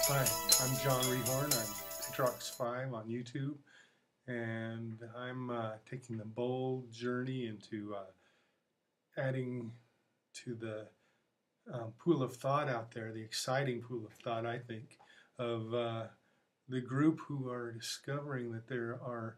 Hi, I'm John Rehorn. I'm Petrox5 on YouTube, and I'm taking the bold journey into adding to the pool of thought out there, the exciting pool of thought, I think, of the group who are discovering that there are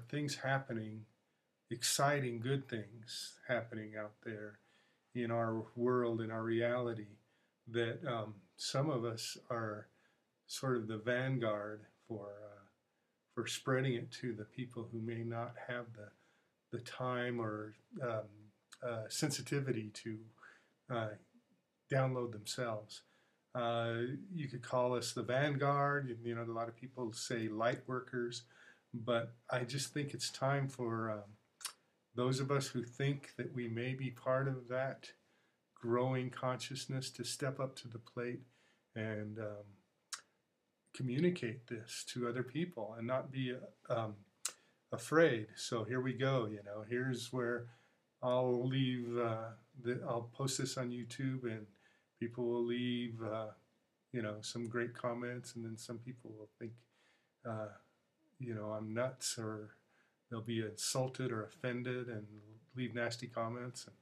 things happening, exciting, good things happening out there in our world, in our reality, that some of us are sort of the vanguard for spreading it to the people who may not have the time or sensitivity to download themselves. You could call us the vanguard. You know, a lot of people say light workers, but I just think it's time for those of us who think that we may be part of that growing consciousness to step up to the plate and communicate this to other people and not be afraid. So here we go. You know, here's where I'll leave. I'll post this on YouTube, and people will leave, you know, some great comments, and then some people will think, you know, I'm nuts, or they'll be insulted or offended and leave nasty comments. And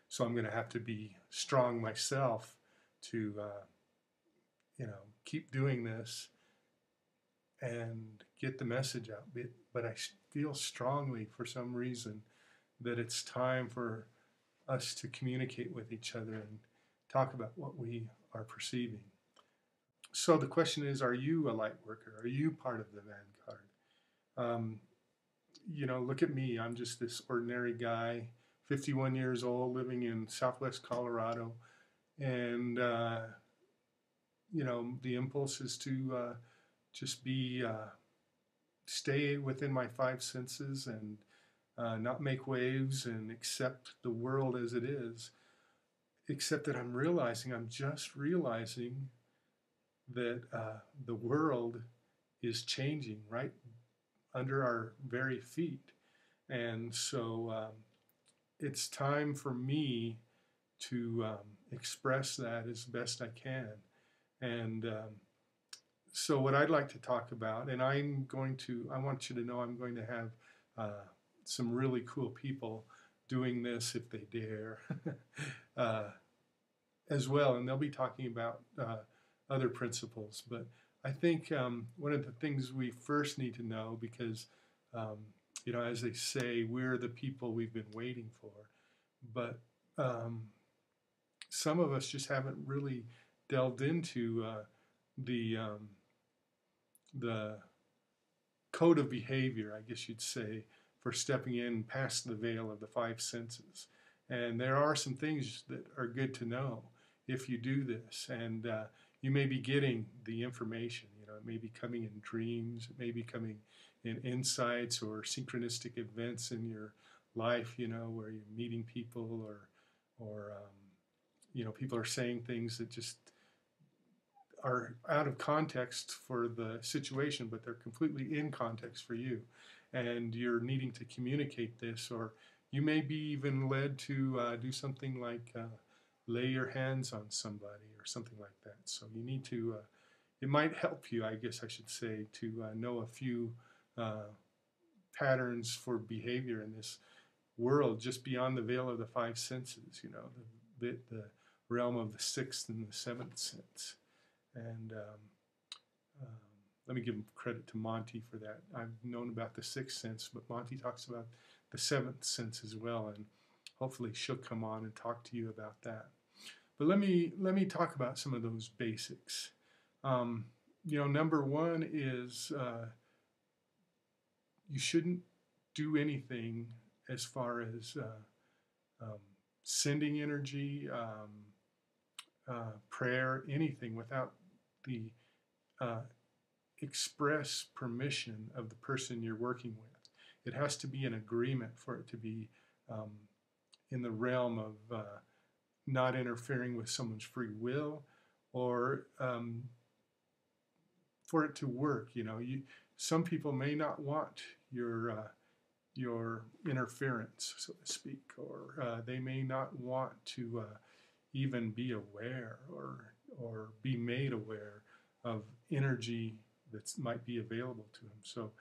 so I'm going to have to be strong myself to, you know, keep doing this and get the message out. But I feel strongly, for some reason, that it's time for us to communicate with each other and talk about what we are perceiving. So the question is, are you a light worker? Are you part of the vanguard? You know, look at me. I'm just this ordinary guy, 51 years old, living in Southwest Colorado. And, you know, the impulse is to just stay within my five senses and not make waves and accept the world as it is. Except that I'm just realizing that the world is changing right under our very feet. And so it's time for me to express that as best I can. And so what I'd like to talk about, and I want you to know I'm going to have some really cool people doing this if they dare as well. And they'll be talking about other principles. But I think one of the things we first need to know, because you know, as they say, we're the people we've been waiting for. But some of us just haven't really delved into the code of behavior, I guess you'd say, for stepping in past the veil of the five senses. And there are some things that are good to know if you do this. And you may be getting the information. You know, it may be coming in dreams, it may be coming in insights or synchronistic events in your life, you know, where you're meeting people, or you know, people are saying things that just are out of context for the situation, but they're completely in context for you. And you're needing to communicate this, or you may be even led to do something like lay your hands on somebody or something like that. So you need to, it might help you, I guess I should say, to know a few patterns for behavior in this world just beyond the veil of the five senses, you know, the realm of the sixth and the seventh sense. And let me give credit to Monty for that. I've known about the sixth sense, but Monty talks about the seventh sense as well, and hopefully she'll come on and talk to you about that. But let me talk about some of those basics. You know, number one is you shouldn't do anything as far as sending energy, prayer, anything without the express permission of the person you're working with. It has to be an agreement for it to be in the realm of not interfering with someone's free will, or for it to work. Some people may not want your interference, so to speak, or they may not want to even be aware or be made aware of energy that might be available to them. So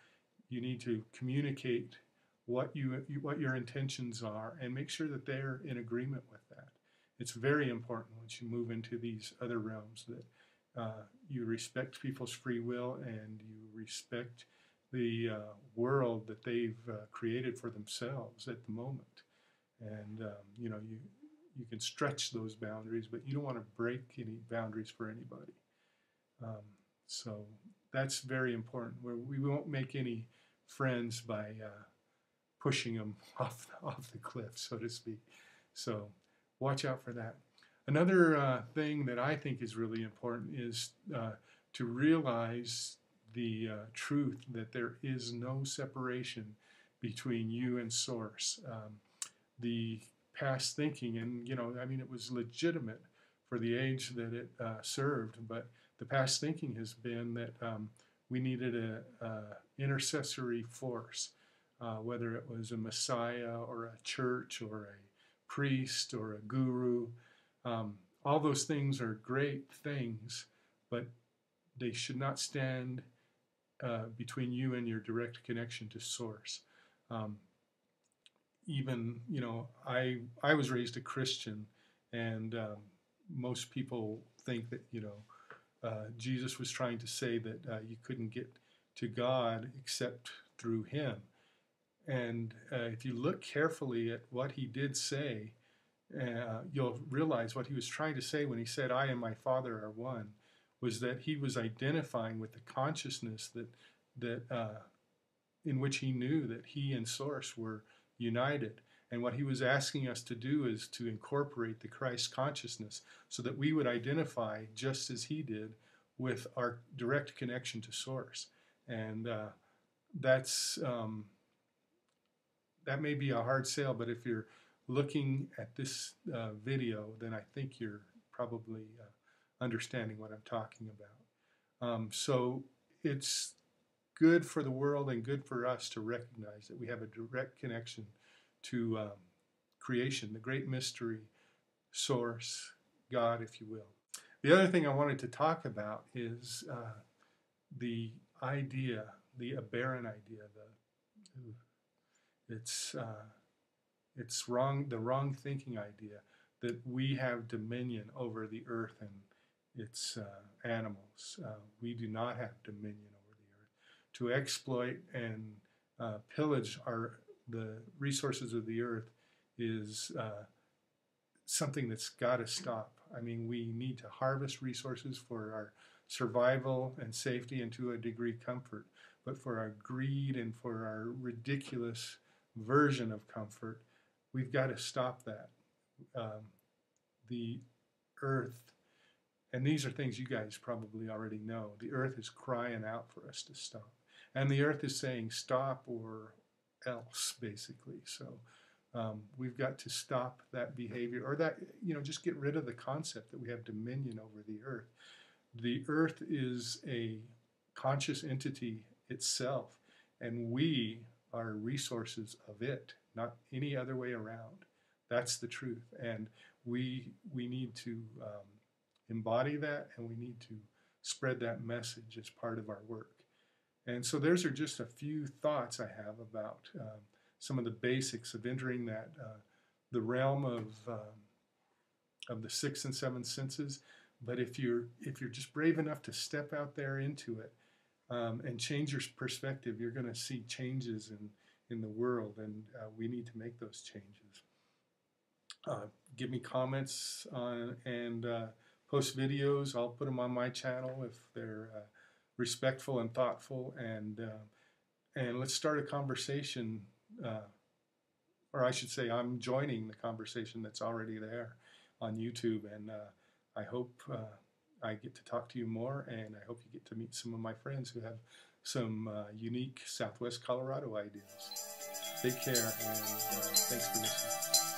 you need to communicate what your intentions are and make sure that they're in agreement with that. It's very important once you move into these other realms that you respect people's free will and you respect the world that they've created for themselves at the moment. And you can stretch those boundaries, but you don't want to break any boundaries for anybody. So that's very important. We won't make any friends by pushing them off the cliff, so to speak. So watch out for that. Another thing that I think is really important is to realize the truth that there is no separation between you and Source. The past thinking, and it was legitimate for the age that it served, but the past thinking has been that we needed a intercessory force, whether it was a Messiah or a church or a priest or a guru. All those things are great things, but they should not stand between you and your direct connection to Source. I was raised a Christian, and most people think that Jesus was trying to say that you couldn't get to God except through Him. And if you look carefully at what He did say, you'll realize what He was trying to say when He said, "I and my Father are one," was that He was identifying with the consciousness that in which He knew that He and Source were united. And what He was asking us to do is to incorporate the Christ consciousness so that we would identify just as He did with our direct connection to Source. And that may be a hard sell, but if you're looking at this video, then I think you're probably understanding what I'm talking about. So it's good for the world and good for us to recognize that we have a direct connection to creation, the great mystery, Source, God, if you will. The other thing I wanted to talk about is the idea, the aberrant idea, it's wrong, the wrong thinking idea that we have dominion over the earth and its animals. We do not have dominion over the earth. To exploit and pillage the resources of the earth is something that's got to stop. I mean, we need to harvest resources for our survival and safety and to a degree comfort, but for our greed and for our ridiculous version of comfort, we've got to stop that. The earth, and these are things you guys probably already know, the earth is crying out for us to stop. And the earth is saying stop or else, basically. So we've got to stop that behavior, or that, just get rid of the concept that we have dominion over the earth. The earth is a conscious entity itself, and we are resources of it, not any other way around. That's the truth, and we need to embody that, and we need to spread that message as part of our work. And so those are just a few thoughts I have about some of the basics of entering that the realm of the sixth and seventh senses. But if you're just brave enough to step out there into it and change your perspective, you're going to see changes in the world, and we need to make those changes. Give me comments and post videos. I'll put them on my channel if they're respectful and thoughtful, and let's start a conversation, or I should say I'm joining the conversation that's already there on YouTube, and I hope I get to talk to you more, and I hope you get to meet some of my friends who have some unique Southwest Colorado ideas. Take care, and thanks for listening.